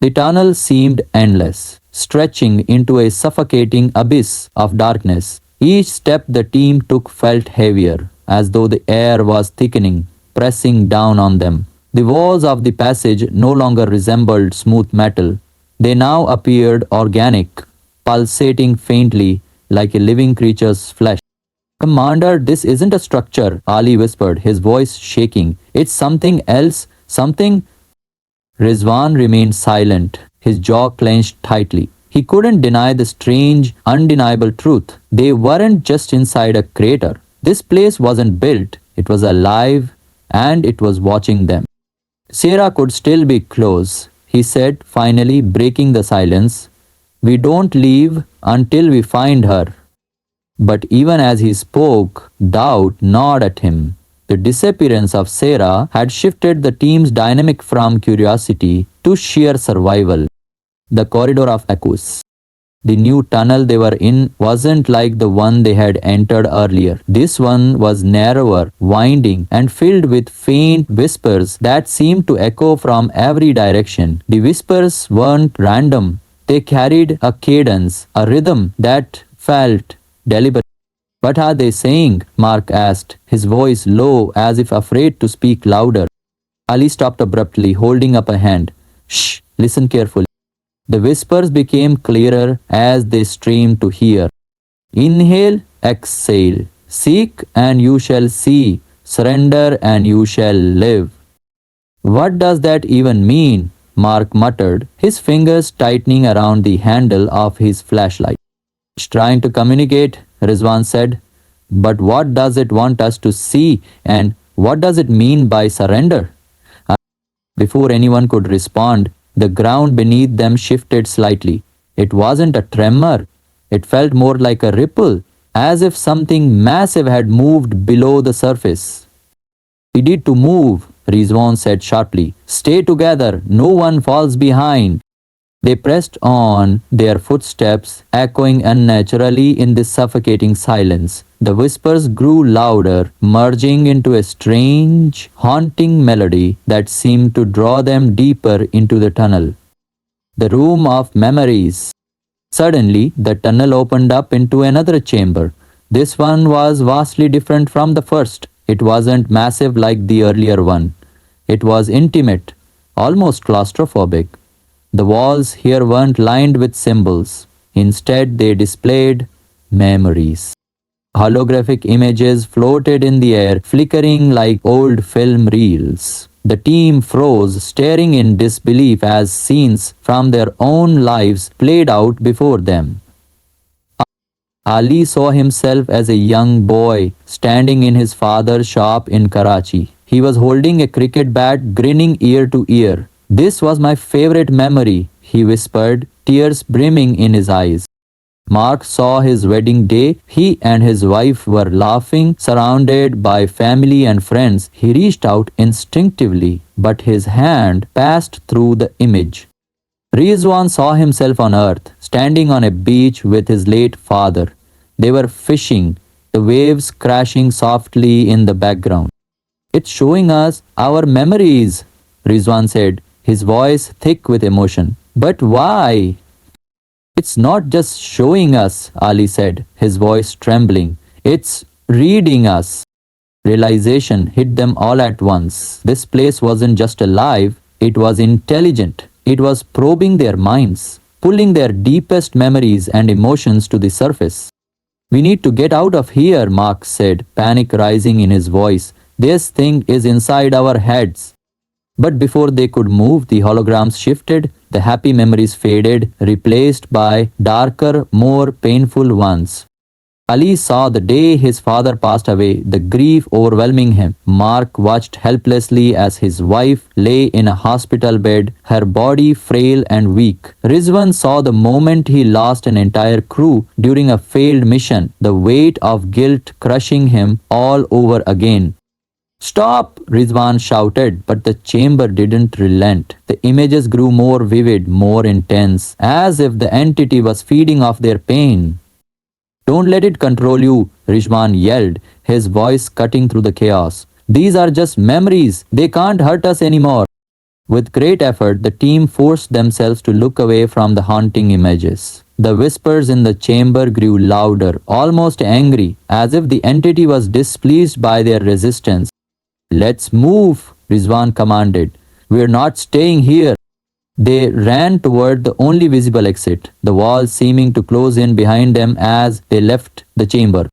The tunnel seemed endless, stretching into a suffocating abyss of darkness. Each step the team took felt heavier, as though the air was thickening, pressing down on them. The walls of the passage no longer resembled smooth metal. They now appeared organic, pulsating faintly like a living creature's flesh. Commander, this isn't a structure, Ali whispered, his voice shaking. It's something else, something. Rizwan remained silent, his jaw clenched tightly. He couldn't deny the strange, undeniable truth. They weren't just inside a crater. This place wasn't built, it was alive, and it was watching them. Sarah could still be close, he said, finally breaking the silence. We don't leave until we find her. But even as he spoke, doubt gnawed at him. The disappearance of Sarah had shifted the team's dynamic from curiosity to sheer survival. The corridor of echoes. The new tunnel they were in wasn't like the one they had entered earlier. This one was narrower, winding, and filled with faint whispers that seemed to echo from every direction. The whispers weren't random. They carried a cadence, a rhythm that felt deliberate. What are they saying? Mark asked, his voice low as if afraid to speak louder. Ali stopped abruptly, holding up a hand. Shh, listen carefully. The whispers became clearer as they streamed to hear. Inhale, exhale. Seek and you shall see. Surrender and you shall live. What does that even mean? Mark muttered, his fingers tightening around the handle of his flashlight. It's trying to communicate, Rizwan said. But what does it want us to see and what does it mean by surrender? Before anyone could respond, the ground beneath them shifted slightly. It wasn't a tremor. It felt more like a ripple, as if something massive had moved below the surface. We need to move, Rizwan said sharply. Stay together, no one falls behind. They pressed on, their footsteps echoing unnaturally in this suffocating silence. The whispers grew louder, merging into a strange, haunting melody that seemed to draw them deeper into the tunnel. The room of memories. Suddenly, the tunnel opened up into another chamber. This one was vastly different from the first. It wasn't massive like the earlier one. It was intimate, almost claustrophobic. The walls here weren't lined with symbols. Instead, they displayed memories. Holographic images floated in the air, flickering like old film reels. The team froze, staring in disbelief as scenes from their own lives played out before them. Ali saw himself as a young boy standing in his father's shop in Karachi. He was holding a cricket bat, grinning ear to ear. This was my favorite memory, he whispered, tears brimming in his eyes. Mark saw his wedding day. He and his wife were laughing, surrounded by family and friends. He reached out instinctively, but his hand passed through the image. Rizwan saw himself on earth, standing on a beach with his late father. They were fishing, the waves crashing softly in the background. It's showing us our memories, Rizwan said, his voice thick with emotion. But why? It's not just showing us, Ali said, his voice trembling. It's reading us. Realization hit them all at once. This place wasn't just alive, it was intelligent. It was probing their minds, pulling their deepest memories and emotions to the surface. We need to get out of here, Mark said, panic rising in his voice. This thing is inside our heads. But before they could move, the holograms shifted, the happy memories faded, replaced by darker, more painful ones. Ali saw the day his father passed away, the grief overwhelming him. Mark watched helplessly as his wife lay in a hospital bed, her body frail and weak. Rizwan saw the moment he lost an entire crew during a failed mission, the weight of guilt crushing him all over again. Stop! Rizwan shouted, but the chamber didn't relent. The images grew more vivid, more intense, as if the entity was feeding off their pain. Don't let it control you, Rizwan yelled, his voice cutting through the chaos. These are just memories. They can't hurt us anymore. With great effort, the team forced themselves to look away from the haunting images. The whispers in the chamber grew louder, almost angry, as if the entity was displeased by their resistance. Let's move, Rizwan commanded. We're not staying here. They ran toward the only visible exit, the walls seeming to close in behind them as they left the chamber.